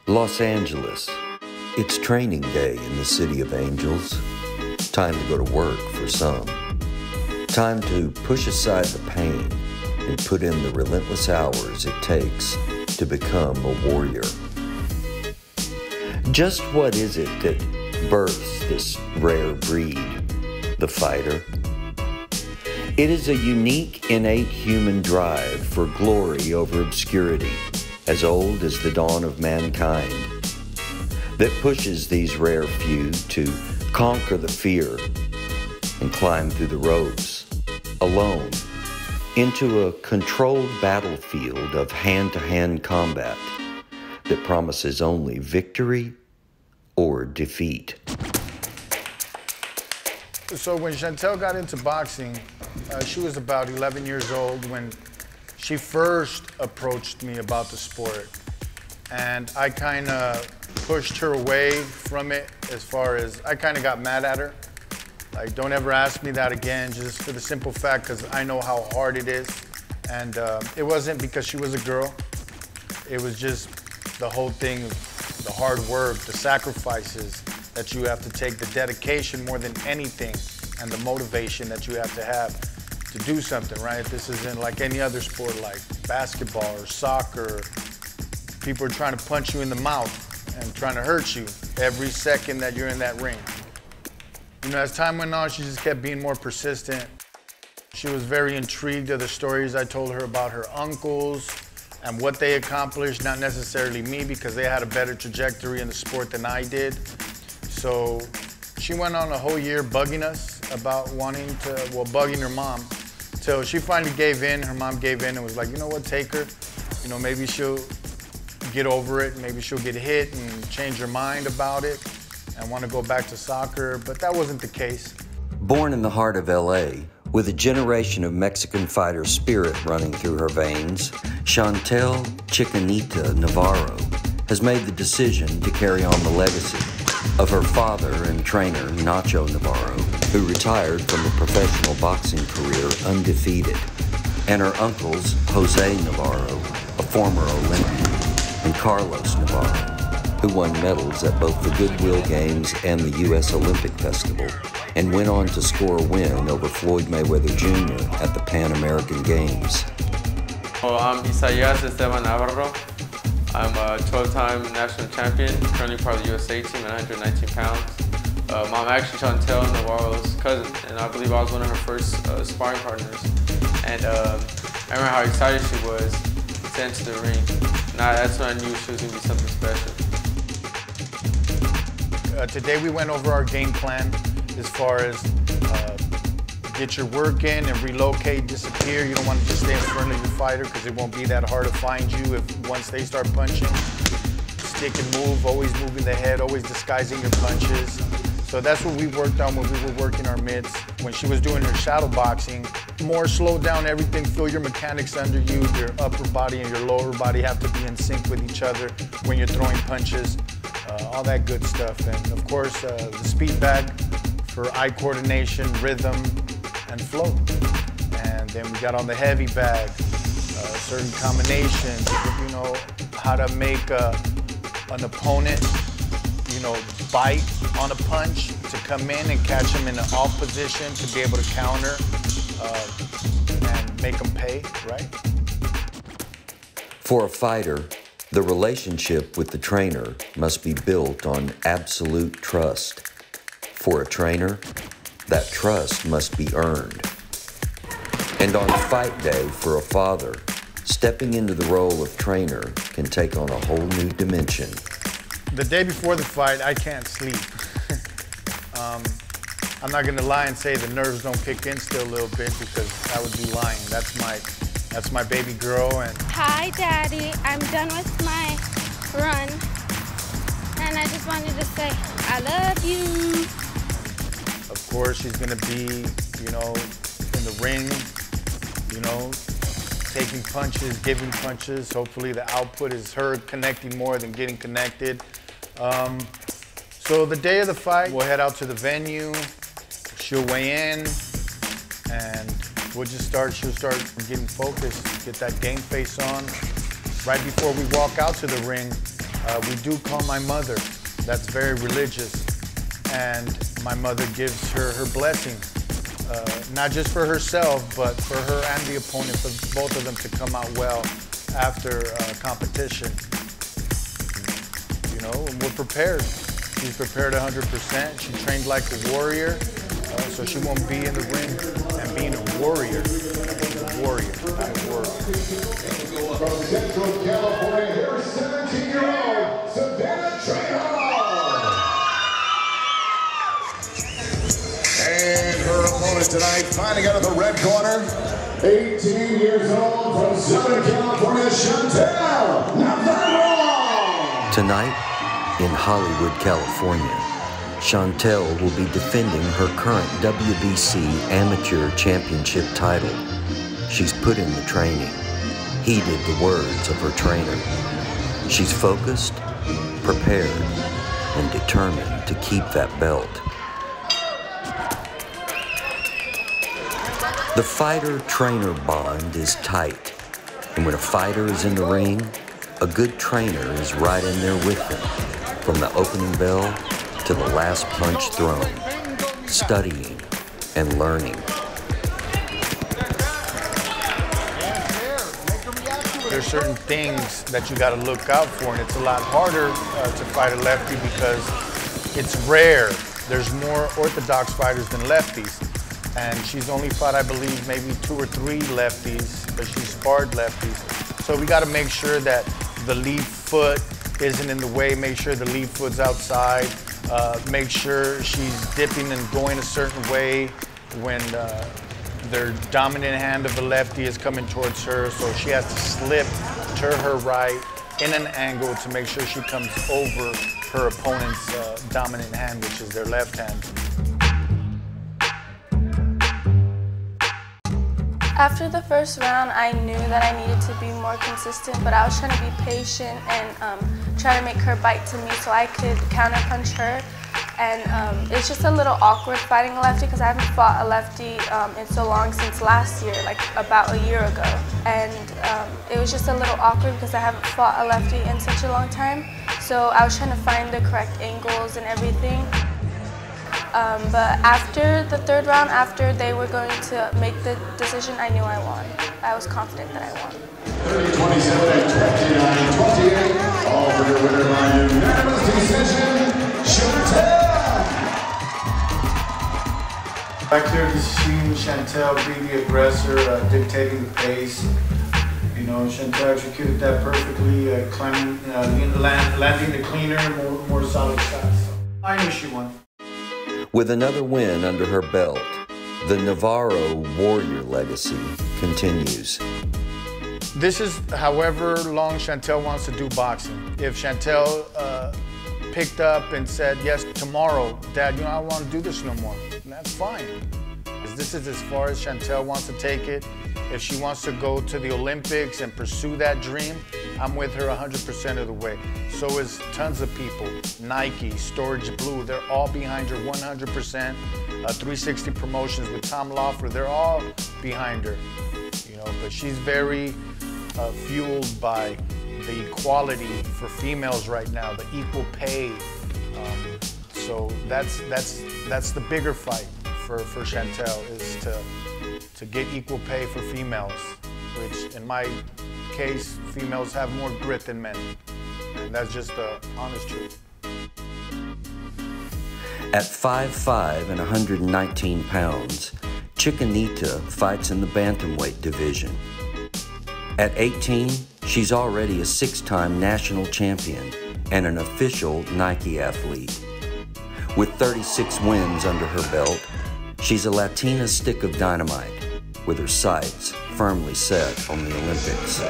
Los Angeles. It's training day in the City of Angels. Time to go to work for some. Time to push aside the pain and put in the relentless hours it takes to become a warrior. Just what is it that births this rare breed, the fighter? It is a unique, innate human drive for glory over obscurity, as old as the dawn of mankind, that pushes these rare few to conquer the fear and climb through the ropes, alone, into a controlled battlefield of hand-to-hand combat that promises only victory or defeat. So when Chantel got into boxing, she was about 11 years old when she first approached me about the sport. And I kind of pushed her away from it as far as I kind of got mad at her. Like, don't ever ask me that again, just for the simple fact, because I know how hard it is. And it wasn't because she was a girl. It was just the whole thing, the hard work, the sacrifices that you have to take, the dedication more than anything, and the motivation that you have to do something, right? This isn't like any other sport like basketball or soccer. People are trying to punch you in the mouth and trying to hurt you every second that you're in that ring. You know, as time went on, she just kept being more persistent. She was very intrigued of the stories I told her about her uncles and what they accomplished, not necessarily me, because they had a better trajectory in the sport than I did. So she went on a whole year bugging us about wanting to, well, bugging her mom, till she finally gave in. Her mom gave in and was like, you know what, take her. You know, maybe she'll get over it, maybe she'll get hit and change her mind about it and want to go back to soccer, but that wasn't the case. Born in the heart of LA, with a generation of Mexican fighter spirit running through her veins, Chantel Chicanita Navarro has made the decision to carry on the legacy of her father and trainer, Nacho Navarro, who retired from a professional boxing career undefeated, and her uncles, Jose Navarro, a former Olympian, and Carlos Navarro, who won medals at both the Goodwill Games and the U.S. Olympic Festival, and went on to score a win over Floyd Mayweather Jr. at the Pan American Games. I'm Chantel Navarro. I'm a 12-time national champion, currently part of the USA team at 119 pounds. I'm actually Chantel Navarro's cousin, and I believe I was one of her first sparring partners. And I remember how excited she was to enter the ring. And that's when I knew she was going to be something special. Today we went over our game plan as far as get your work in and relocate, disappear. You don't want to just stay in front of your fighter because it won't be that hard to find you if once they start punching. Stick and move, always moving the head, always disguising your punches. So that's what we worked on when we were working our mitts. When she was doing her shadow boxing, more slow down everything, feel your mechanics under you, your upper body and your lower body have to be in sync with each other when you're throwing punches, all that good stuff. And of course, the speed bag for eye coordination, rhythm, and flow. And then we got on the heavy bag, certain combinations, you know, how to make an opponent, you know, bite on a punch, to come in and catch him in an off position, to be able to counter and make him pay, right? For a fighter, the relationship with the trainer must be built on absolute trust. For a trainer, that trust must be earned. And on fight day for a father, stepping into the role of trainer can take on a whole new dimension. The day before the fight, I can't sleep. I'm not gonna lie and say the nerves don't kick in still a little bit, because I would be lying. That's my baby girl. And hi, Daddy. I'm done with my run, and I just wanted to say I love you. Of course, she's gonna be, you know, in the ring, you know, taking punches, giving punches. Hopefully the output is her connecting more than getting connected. So the day of the fight, we'll head out to the venue. She'll weigh in, and she'll start getting focused, get that game face on. Right before we walk out to the ring, We do call my mother. That's very religious. And my mother gives her her blessing, not just for herself, but for her and the opponent, for both of them to come out well after competition. You know, and we're prepared. She's prepared 100%. She trained like a warrior, so she won't be in the ring and being a warrior. She's a warrior, not a warrior. From Central California, here's 17-year-old Savannah Traynor. And her opponent tonight, fighting out of the red corner, 18 years old from Southern California, Chantel Navarro. Tonight, in Hollywood, California, Chantel will be defending her current WBC Amateur Championship title. She's put in the training, heeded the words of her trainer. She's focused, prepared, and determined to keep that belt. The fighter-trainer bond is tight, and when a fighter is in the ring, a good trainer is right in there with them, from the opening bell to the last punch thrown, studying and learning. There's certain things that you got to look out for, and it's a lot harder to fight a lefty because it's rare. There's more orthodox fighters than lefties. And she's only fought, I believe, maybe 2 or 3 lefties, but she's sparred lefties. So we got to make sure that the lead foot isn't in the way, make sure the lead foot's outside, make sure she's dipping and going a certain way when their dominant hand of the lefty is coming towards her, so she has to slip to her right in an angle to make sure she comes over her opponent's dominant hand, which is their left hand. After the first round, I knew that I needed to be more consistent, but I was trying to be patient and try to make her bite to me so I could counterpunch her. And it's just a little awkward fighting a lefty because I haven't fought a lefty in so long since last year, like about a year ago. And it was just a little awkward because I haven't fought a lefty in such a long time. So I was trying to find the correct angles and everything. But after the third round, after they were going to make the decision, I knew I won. I was confident that I won. 30-27 and 29-28, all for your winner by unanimous decision, Chantel. Back there to see Chantel be the aggressor, dictating the pace. You know, Chantel executed that perfectly, landing the cleaner, more solid shots. I knew she won. With another win under her belt, the Navarro warrior legacy continues. This is however long Chantel wants to do boxing. If Chantel picked up and said, yes, tomorrow, Dad, you know, I don't want to do this no more, that's fine. This is as far as Chantel wants to take it. If she wants to go to the Olympics and pursue that dream, I'm with her 100% of the way. So is tons of people. Nike, Storage Blue, they're all behind her 100%. 360 Promotions with Tom Loeffler, they're all behind her. You know, but she's very fueled by the equality for females right now, the equal pay. So that's the bigger fight for Chantel, is to get equal pay for females, which in my case, females have more grit than men. And that's just the honest truth. At 5'5" and 119 pounds, Chiquinita fights in the bantamweight division. At 18, she's already a 6-time national champion and an official Nike athlete. With 36 wins under her belt, she's a Latina stick of dynamite, with her sights firmly set on the Olympics.